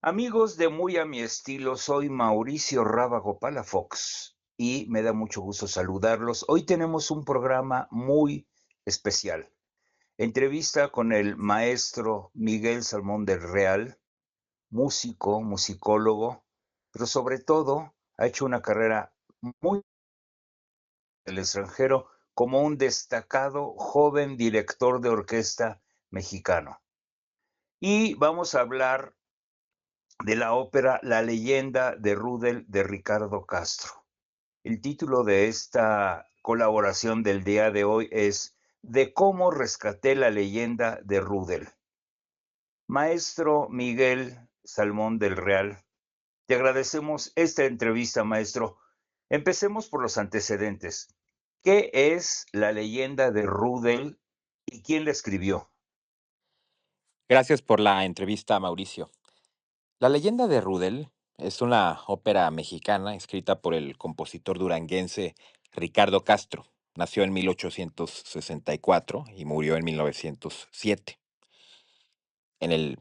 Amigos de Muy a mi estilo, soy Mauricio Rábago Palafox y me da mucho gusto saludarlos. Hoy tenemos un programa muy especial. Entrevista con el maestro Miguel Salmón del Real, músico, musicólogo, pero sobre todo ha hecho una carrera muy en el extranjero como un destacado joven director de orquesta mexicano. Y vamos a hablar de la ópera La leyenda de Rudel de Ricardo Castro. El título de esta colaboración del día de hoy es De cómo rescaté la leyenda de Rudel. Maestro Miguel Salmón del Real, te agradecemos esta entrevista, maestro. Empecemos por los antecedentes. ¿Qué es la leyenda de Rudel y quién la escribió? Gracias por la entrevista, Mauricio. La leyenda de Rudel es una ópera mexicana escrita por el compositor duranguense Ricardo Castro. Nació en 1864 y murió en 1907. En el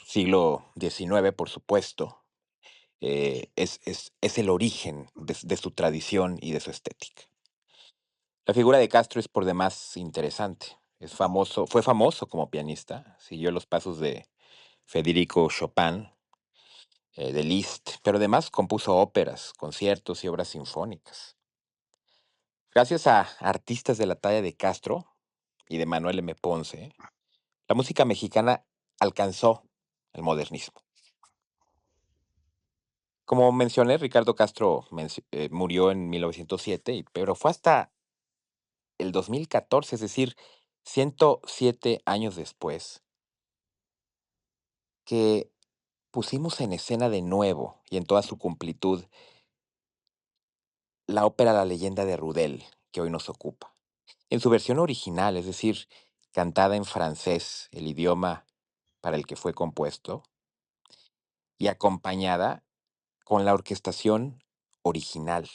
siglo XIX, por supuesto, es el origen de su tradición y de su estética. La figura de Castro es por demás interesante. Fue famoso como pianista, siguió los pasos de Federico Chopin, de Liszt, pero además compuso óperas, conciertos y obras sinfónicas. Gracias a artistas de la talla de Castro y de Manuel M. Ponce, la música mexicana alcanzó el modernismo. Como mencioné, Ricardo Castro murió en 1907, pero fue hasta el 2014, es decir, 107 años después, que pusimos en escena de nuevo y en toda su completud la ópera La leyenda de Rudel, que hoy nos ocupa. En su versión original, es decir, cantada en francés, el idioma para el que fue compuesto, y acompañada con la orquestación original.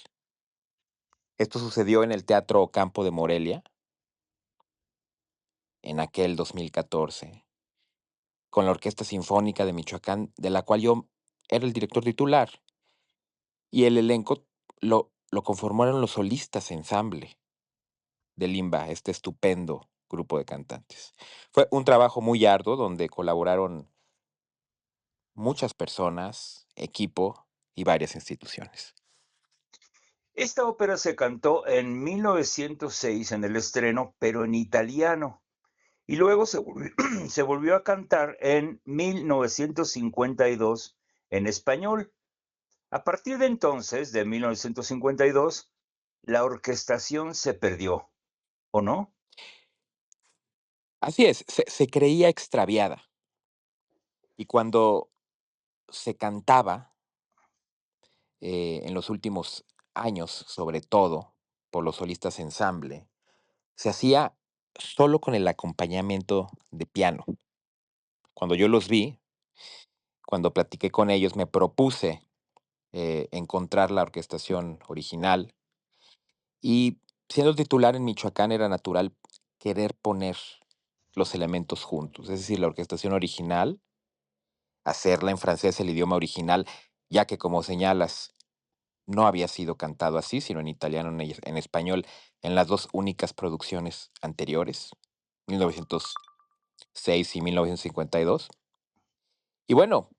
Esto sucedió en el Teatro Campo de Morelia, en aquel 2014, con la Orquesta Sinfónica de Michoacán, de la cual yo era el director titular, y el elenco lo conformaron los solistas ensamble de Limba, este estupendo grupo de cantantes. Fue un trabajo muy arduo donde colaboraron muchas personas, equipo y varias instituciones. Esta ópera se cantó en 1906 en el estreno, pero en italiano, y luego se volvió a cantar en 1952 en español. A partir de entonces, de 1952, la orquestación se perdió, ¿o no? Así es, se creía extraviada y cuando se cantaba en los últimos años, sobre todo por los solistas ensamble, se hacía solo con el acompañamiento de piano. Cuando yo los vi, cuando platiqué con ellos, me propuse encontrar la orquestación original y siendo titular en Michoacán era natural querer poner los elementos juntos, es decir, la orquestación original, hacerla en francés, el idioma original, ya que como señalas, no había sido cantado así, sino en italiano, en español, en las dos únicas producciones anteriores, 1906 y 1952. Y bueno,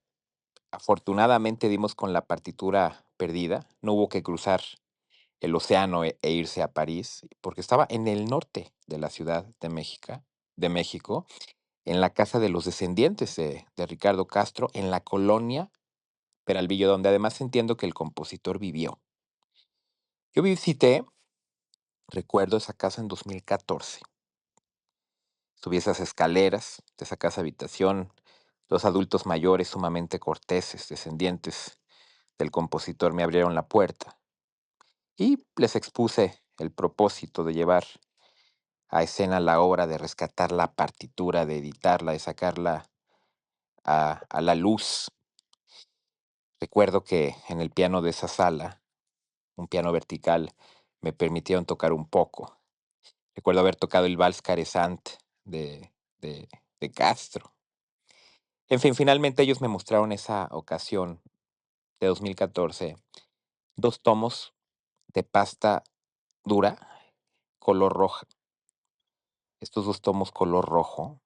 afortunadamente dimos con la partitura perdida, no hubo que cruzar el océano e irse a París, porque estaba en el norte de la Ciudad de México, en la casa de los descendientes de Ricardo Castro, en la colonia Peralvillo, donde además entiendo que el compositor vivió. Yo visité, recuerdo esa casa en 2014. Subí esas escaleras de esa casa habitación, dos adultos mayores sumamente corteses, descendientes del compositor, me abrieron la puerta y les expuse el propósito de llevar a escena la obra, de rescatar la partitura, de editarla, de sacarla a la luz. Recuerdo que en el piano de esa sala, un piano vertical, me permitieron tocar un poco. Recuerdo haber tocado el Vals Caressant de, de Castro. En fin, finalmente ellos me mostraron esa ocasión de 2014, 2 tomos de pasta dura, color roja. Estos 2 tomos color rojo,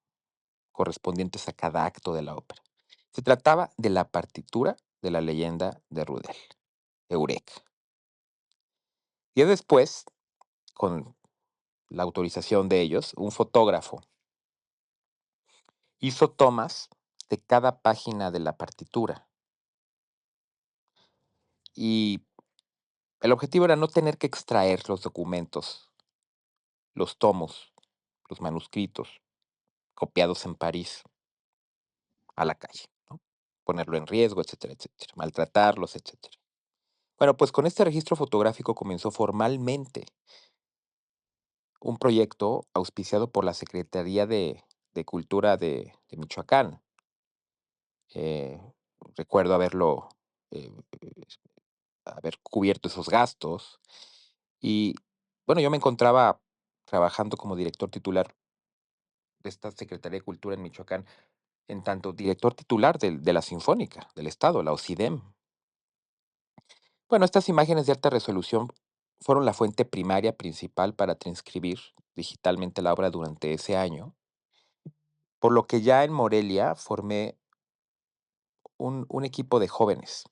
correspondientes a cada acto de la ópera. Se trataba de la partitura de la leyenda de Rudel, Eureka. Y después, con la autorización de ellos, un fotógrafo hizo tomas de cada página de la partitura. Y el objetivo era no tener que extraer los documentos, los tomos, los manuscritos, copiados en París, a la calle, ¿no? Ponerlo en riesgo, etcétera, etcétera, maltratarlos, etcétera. Bueno, pues con este registro fotográfico comenzó formalmente un proyecto auspiciado por la Secretaría de Cultura de Michoacán. Eh, recuerdo eh, haber cubierto esos gastos. Y bueno, yo me encontraba trabajando como director titular de esta Secretaría de Cultura en Michoacán, en tanto director titular de la Sinfónica del Estado, la OCIDEM. Bueno, estas imágenes de alta resolución fueron la fuente primaria principal para transcribir digitalmente la obra durante ese año, por lo que ya en Morelia formé un equipo de jóvenes,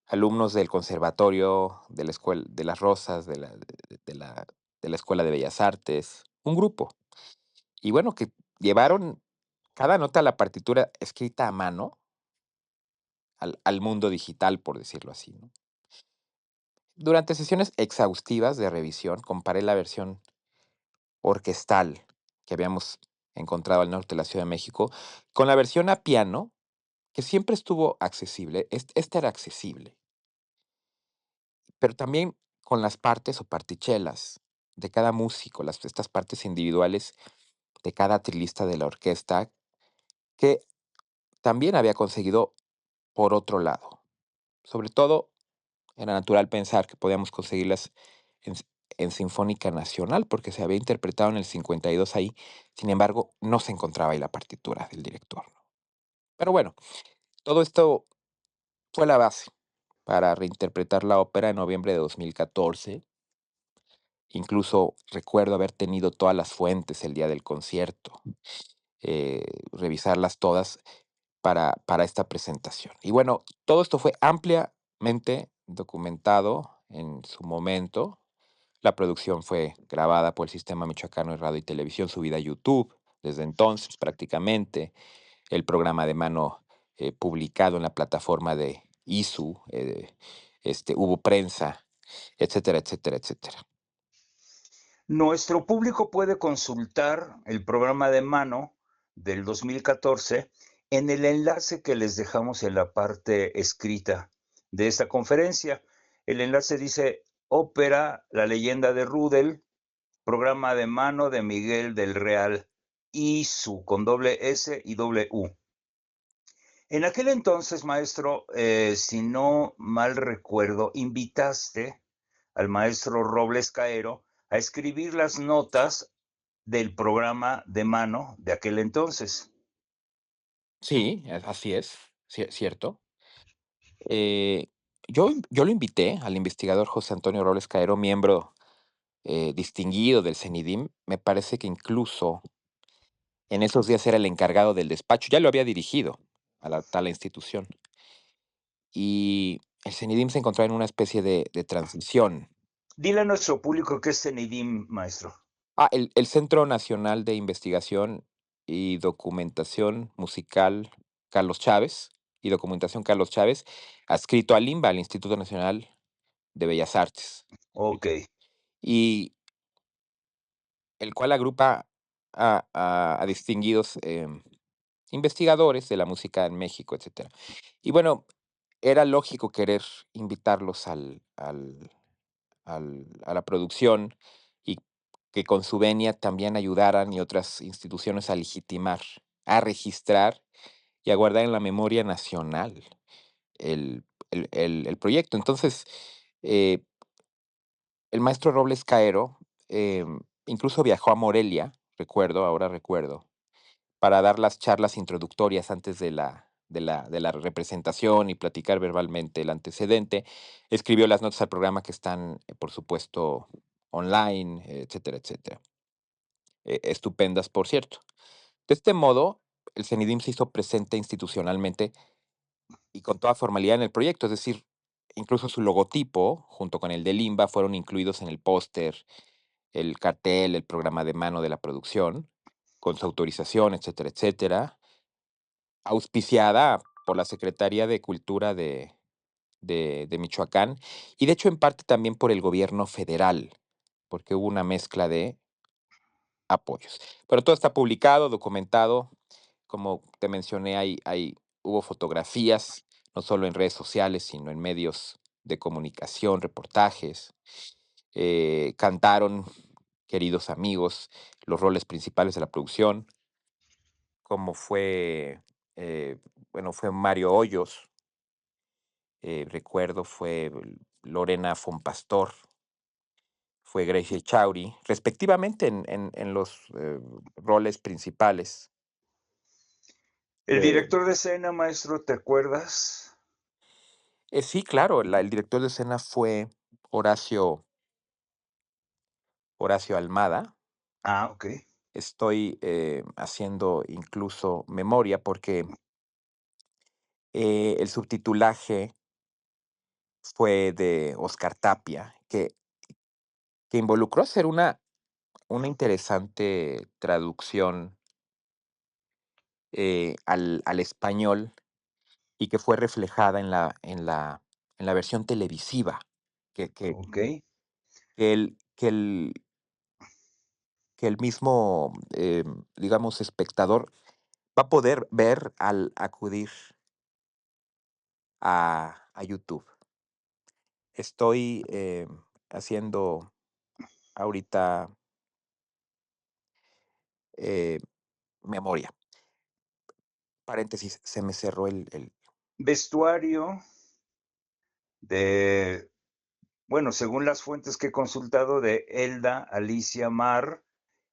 alumnos del conservatorio, de la escuela de las Rosas, de la Escuela de Bellas Artes, un grupo. Y bueno, que llevaron cada nota de la partitura escrita a mano al mundo digital, por decirlo así, ¿no? Durante sesiones exhaustivas de revisión, comparé la versión orquestal que habíamos encontrado al norte de la Ciudad de México con la versión a piano, que siempre estuvo accesible. Esta era accesible, pero también con las partes o partichelas de cada músico, estas partes individuales de cada trilista de la orquesta, que también había conseguido por otro lado. Sobre todo, era natural pensar que podíamos conseguirlas en, en Sinfónica Nacional, porque se había interpretado en el 52 ahí. Sin embargo, no se encontraba ahí la partitura del director, ¿no? Pero bueno, todo esto fue la base para reinterpretar la ópera en noviembre de 2014. Incluso recuerdo haber tenido todas las fuentes el día del concierto, revisarlas todas para esta presentación. Y bueno, todo esto fue ampliamente documentado en su momento. La producción fue grabada por el Sistema Michoacano de Radio y Televisión, subida a YouTube desde entonces prácticamente. El programa de mano publicado en la plataforma de ISU, hubo prensa, etcétera, etcétera, etcétera. Nuestro público puede consultar el programa de mano del 2014 en el enlace que les dejamos en la parte escrita de esta conferencia. El enlace dice Ópera, la leyenda de Rudel, programa de mano de Miguel del Real, ISU, con doble S y doble U. En aquel entonces, maestro, si no mal recuerdo, invitaste al maestro Robles Caero a escribir las notas del programa de mano de aquel entonces. Sí, así es, cierto. Eh, yo lo invité al investigador José Antonio Robles Caero, miembro distinguido del CENIDIM. Me parece que incluso en esos días era el encargado del despacho, ya lo había dirigido a la tal institución. Y el CENIDIM se encontraba en una especie de transición. Dile a nuestro público que es CENIDIM, maestro. El Centro Nacional de Investigación y Documentación Musical Carlos Chávez y Documentación Carlos Chávez, adscrito al INBA, al Instituto Nacional de Bellas Artes, Ok. y el cual agrupa a distinguidos investigadores de la música en México, etcétera. Y bueno, era lógico querer invitarlos a la producción y que con su venia también ayudaran y otras instituciones a legitimar, a registrar y a guardar en la memoria nacional el proyecto. Entonces, eh, el maestro Robles Caero incluso viajó a Morelia, ahora recuerdo, para dar las charlas introductorias antes de la representación y platicar verbalmente el antecedente. Escribió las notas al programa que están, por supuesto, online, etcétera, etcétera. Estupendas, por cierto. De este modo, el CENIDIM se hizo presente institucionalmente y con toda formalidad en el proyecto, es decir, incluso su logotipo, junto con el de Limba, fueron incluidos en el póster, el cartel, el programa de mano de la producción, con su autorización, etcétera, etcétera, auspiciada por la Secretaría de Cultura de Michoacán y de hecho en parte también por el gobierno federal, porque hubo una mezcla de apoyos. Pero todo está publicado, documentado. Como te mencioné, hubo fotografías, no solo en redes sociales, sino en medios de comunicación, reportajes. Cantaron, queridos amigos, los roles principales de la producción, como eh, fue Mario Hoyos, recuerdo, fue Lorena Fompastor, fue Gracie Chauri, respectivamente en los roles principales. El Eh, director de escena, maestro, ¿te acuerdas? sí, claro, el director de escena fue Horacio, Horacio Almada. Ah, ok. Estoy haciendo incluso memoria porque el subtitulaje fue de Oscar Tapia, que involucró hacer una interesante traducción al español y que fue reflejada en la versión televisiva, que, que, Ok. que el, que el, que el mismo, digamos, espectador va a poder ver al acudir a YouTube. Estoy haciendo ahorita eh, memoria. Paréntesis, se me cerró Vestuario de, bueno, según las fuentes que he consultado, de Elda Alicia Mar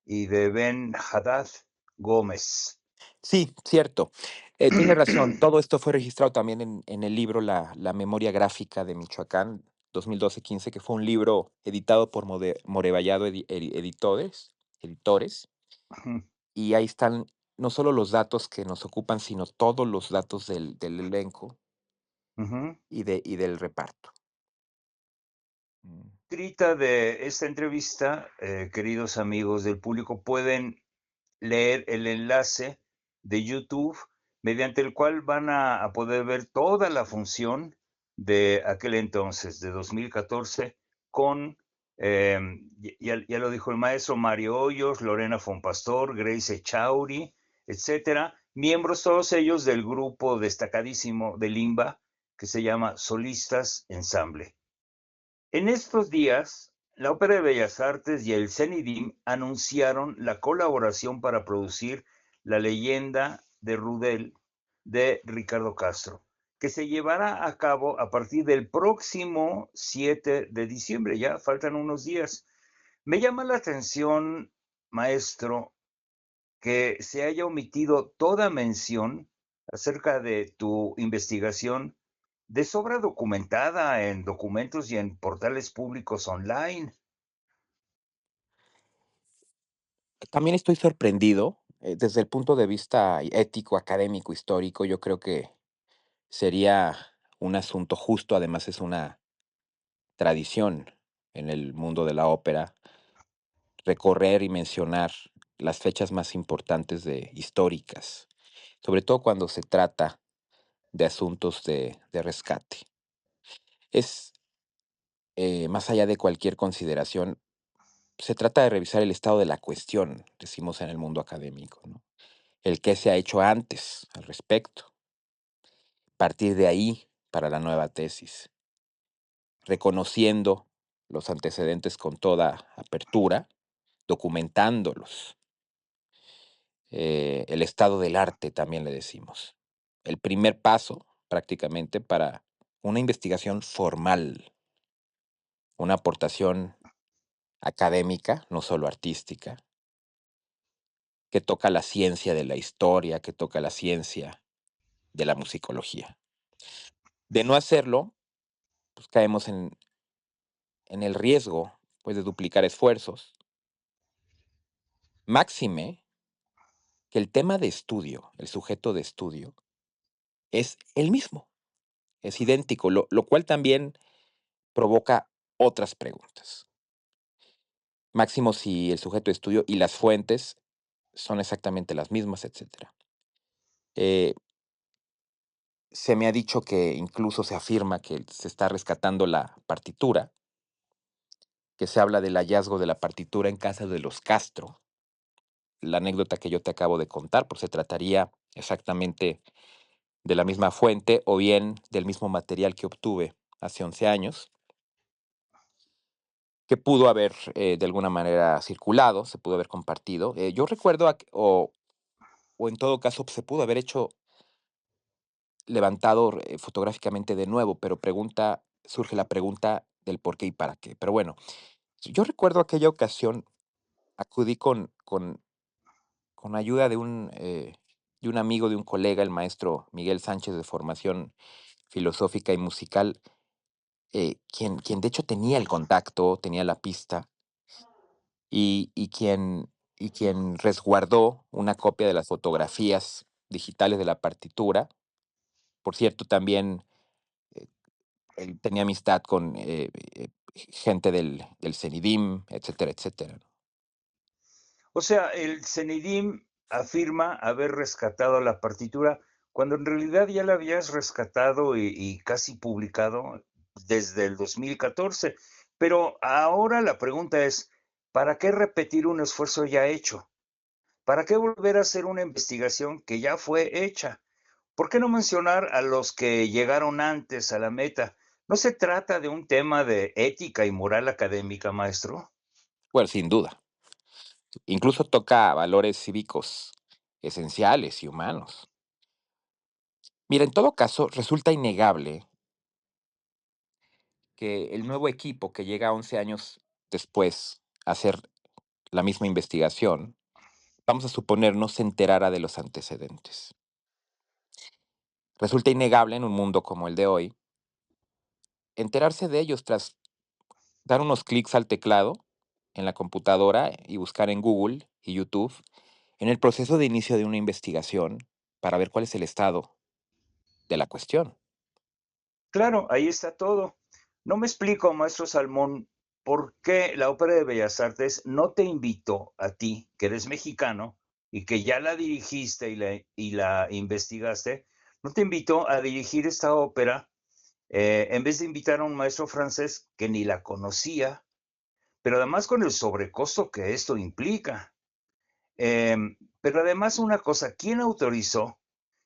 y de Ben Haddad Gómez. Sí, cierto. Tiene razón. Todo esto fue registrado también en el libro La memoria gráfica de Michoacán, 2012-15, que fue un libro editado por Morevallado Editores. Ujú, Y ahí están no solo los datos que nos ocupan, sino todos los datos del elenco ujú. y del reparto. Mm. Escrita de esta entrevista, queridos amigos del público, pueden leer el enlace de YouTube mediante el cual van a poder ver toda la función de aquel entonces, de 2014, con, eh, ya lo dijo el maestro, Mario Hoyos, Lorena Fonpastor, Grace Chauri, etcétera, miembros todos ellos del grupo destacadísimo de Limba que se llama Solistas Ensamble. En estos días, la Ópera de Bellas Artes y el CENIDIM anunciaron la colaboración para producir La leyenda de Rudel de Ricardo Castro, que se llevará a cabo a partir del próximo 7 de diciembre. Ya faltan unos días. Me llama la atención, maestro, que se haya omitido toda mención acerca de tu investigación de sobra documentada en documentos y en portales públicos online. También estoy sorprendido, desde el punto de vista ético, académico, histórico, yo creo que sería un asunto justo, además es una tradición en el mundo de la ópera, recorrer y mencionar las fechas más importantes históricas, sobre todo cuando se trata de asuntos de rescate. Es, más allá de cualquier consideración, se trata de revisar el estado de la cuestión, decimos en el mundo académico, ¿no? El qué se ha hecho antes al respecto, partir de ahí para la nueva tesis, reconociendo los antecedentes con toda apertura, documentándolos. El estado del arte también le decimos. El primer paso prácticamente para una investigación formal, una aportación académica, no solo artística, que toca la ciencia de la historia, que toca la ciencia de la musicología. De no hacerlo, pues caemos en el riesgo, pues, de duplicar esfuerzos. Máxime que el tema de estudio, el sujeto de estudio, es el mismo, es idéntico, lo cual también provoca otras preguntas. Máximo si el sujeto de estudio y las fuentes son exactamente las mismas, etcétera. Eh, Se me ha dicho que incluso se afirma que se está rescatando la partitura, que se habla del hallazgo de la partitura en casa de los Castro. La anécdota que yo te acabo de contar, pues se trataría exactamente de la misma fuente o bien del mismo material que obtuve hace 11 años, que pudo haber de alguna manera circulado, se pudo haber compartido. Yo recuerdo, o en todo caso, pues, se pudo haber hecho levantado fotográficamente de nuevo, pero surge la pregunta del por qué y para qué. Pero bueno, yo recuerdo aquella ocasión, acudí con ayuda de un amigo, de un colega, el maestro Miguel Sánchez, de formación filosófica y musical, quien de hecho tenía el contacto, tenía la pista, y quien resguardó una copia de las fotografías digitales de la partitura. Por cierto, también él tenía amistad con gente del CENIDIM, etcétera, etcétera, ¿no? O sea, el CENIDIM afirma haber rescatado la partitura cuando en realidad ya la habías rescatado y casi publicado desde el 2014. Pero ahora la pregunta es, ¿para qué repetir un esfuerzo ya hecho? ¿Para qué volver a hacer una investigación que ya fue hecha? ¿Por qué no mencionar a los que llegaron antes a la meta? ¿No se trata de un tema de ética y moral académica, maestro? Bueno, sin duda. Incluso toca valores cívicos esenciales y humanos. Mira, en todo caso, resulta innegable que el nuevo equipo que llega 11 años después a hacer la misma investigación, vamos a suponer, no se enterara de los antecedentes. Resulta innegable en un mundo como el de hoy enterarse de ellos tras dar unos clics al teclado en la computadora y buscar en Google y YouTube en el proceso de inicio de una investigación para ver cuál es el estado de la cuestión. Claro, ahí está todo. No me explico, maestro Salmón, por qué la Ópera de Bellas Artes no te invitó a ti, que eres mexicano y que ya la dirigiste y la investigaste, no te invitó a dirigir esta ópera en vez de invitar a un maestro francés que ni la conocía, pero además con el sobrecosto que esto implica. Pero además una cosa, ¿quién autorizó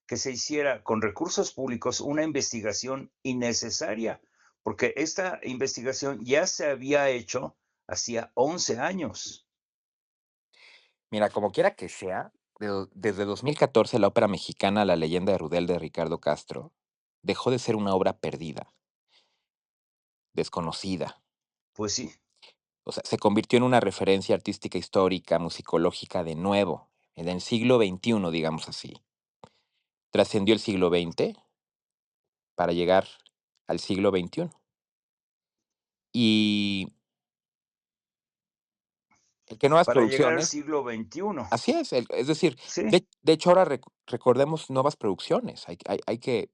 que se hiciera con recursos públicos una investigación innecesaria? Porque esta investigación ya se había hecho hacía 11 años. Mira, como quiera que sea, desde 2014 la ópera mexicana La leyenda de Rudel de Ricardo Castro dejó de ser una obra perdida, desconocida. Pues sí, O sea, se convirtió en una referencia artística, histórica, musicológica de nuevo, en el siglo XXI, digamos así. Trascendió el siglo XX para llegar al siglo XXI. Y el que nuevas para llegar al producciones, siglo XXI. así es, es decir, Sí, de hecho ahora recordemos nuevas producciones, hay que,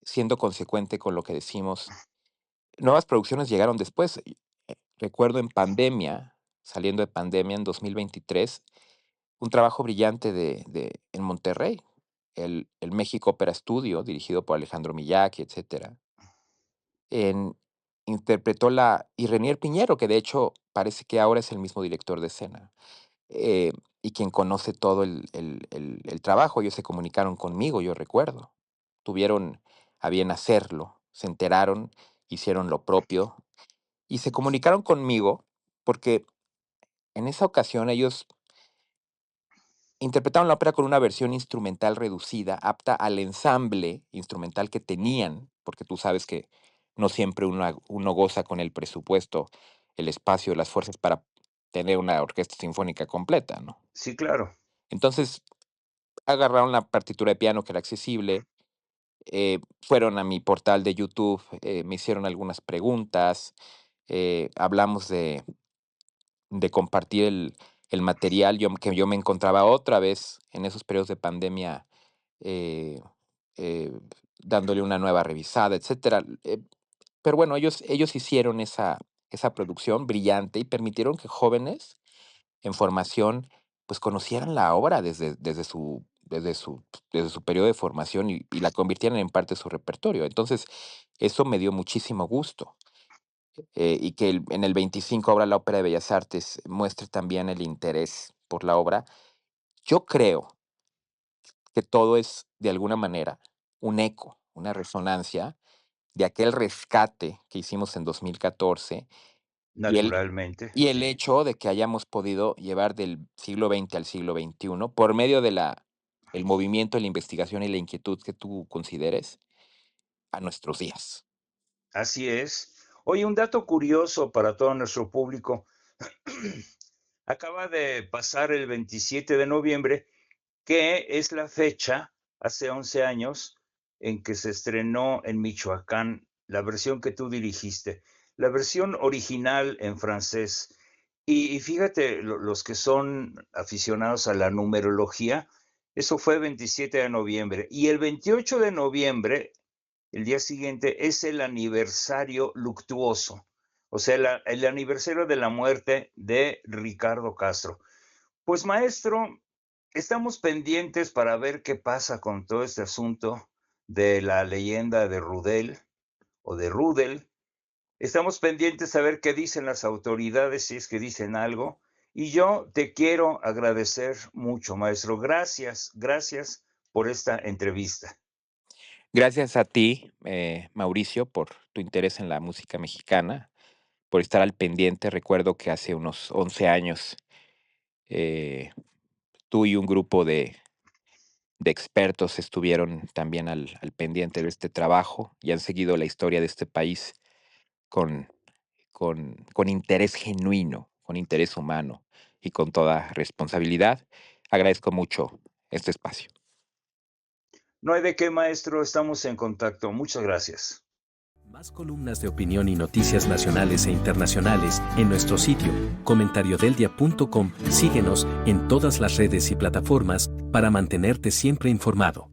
siendo consecuente con lo que decimos, nuevas producciones llegaron después. Recuerdo en pandemia, saliendo de pandemia en 2023, un trabajo brillante en Monterrey, el México Opera Studio, dirigido por Alejandro Miyake, etcétera. En, Interpretó y Renier Piñero, que de hecho parece que ahora es el mismo director de escena, eh, y quien conoce todo el trabajo. Ellos se comunicaron conmigo, yo recuerdo. Tuvieron a bien hacerlo, se enteraron, hicieron lo propio y se comunicaron conmigo porque en esa ocasión ellos interpretaron la ópera con una versión instrumental reducida, apta al ensamble instrumental que tenían, porque tú sabes que no siempre uno goza con el presupuesto, el espacio, las fuerzas para tener una orquesta sinfónica completa, ¿no? sí, claro. Entonces, agarraron la partitura de piano que era accesible, fueron a mi portal de YouTube, me hicieron algunas preguntas, hablamos de compartir el material, que yo me encontraba otra vez en esos periodos de pandemia, eh, eh, dándole una nueva revisada, etcétera. Pero bueno, ellos hicieron esa producción brillante y permitieron que jóvenes en formación, pues, conocieran la obra desde su periodo de formación y la convirtieran en parte de su repertorio. Entonces, eso me dio muchísimo gusto, y que en el 25 ahora la Ópera de Bellas Artes muestre también el interés por la obra. Yo creo que todo es, de alguna manera, un eco, una resonancia de aquel rescate que hicimos en 2014 y Naturalmente, el sí. hecho de que hayamos podido llevar del siglo XX al siglo XXI por medio de el movimiento, la investigación y la inquietud que tú consideres a nuestros días. Así es. Oye, un dato curioso para todo nuestro público. Acaba de pasar el 27 de noviembre, que es la fecha, hace 11 años, en que se estrenó en Michoacán la versión que tú dirigiste, la versión original en francés. Y fíjate, los que son aficionados a la numerología, eso fue 27 de noviembre. Y el 28 de noviembre, el día siguiente, es el aniversario luctuoso, o sea, el aniversario de la muerte de Ricardo Castro. Pues maestro, estamos pendientes para ver qué pasa con todo este asunto de la leyenda de Rudel o de Rudel. Estamos pendientes a ver qué dicen las autoridades, si es que dicen algo. Y yo te quiero agradecer mucho, maestro. Gracias, gracias por esta entrevista. Gracias a ti, Mauricio, por tu interés en la música mexicana, por estar al pendiente. Recuerdo que hace unos 11 años, eh, tú y un grupo de expertos estuvieron también al pendiente de este trabajo y han seguido la historia de este país con, con interés genuino, con interés humano y con toda responsabilidad. Agradezco mucho este espacio. No hay de qué, maestro. Estamos en contacto. Muchas gracias. Más columnas de opinión y noticias nacionales e internacionales en nuestro sitio, comentariodeldia.com. Síguenos en todas las redes y plataformas para mantenerte siempre informado.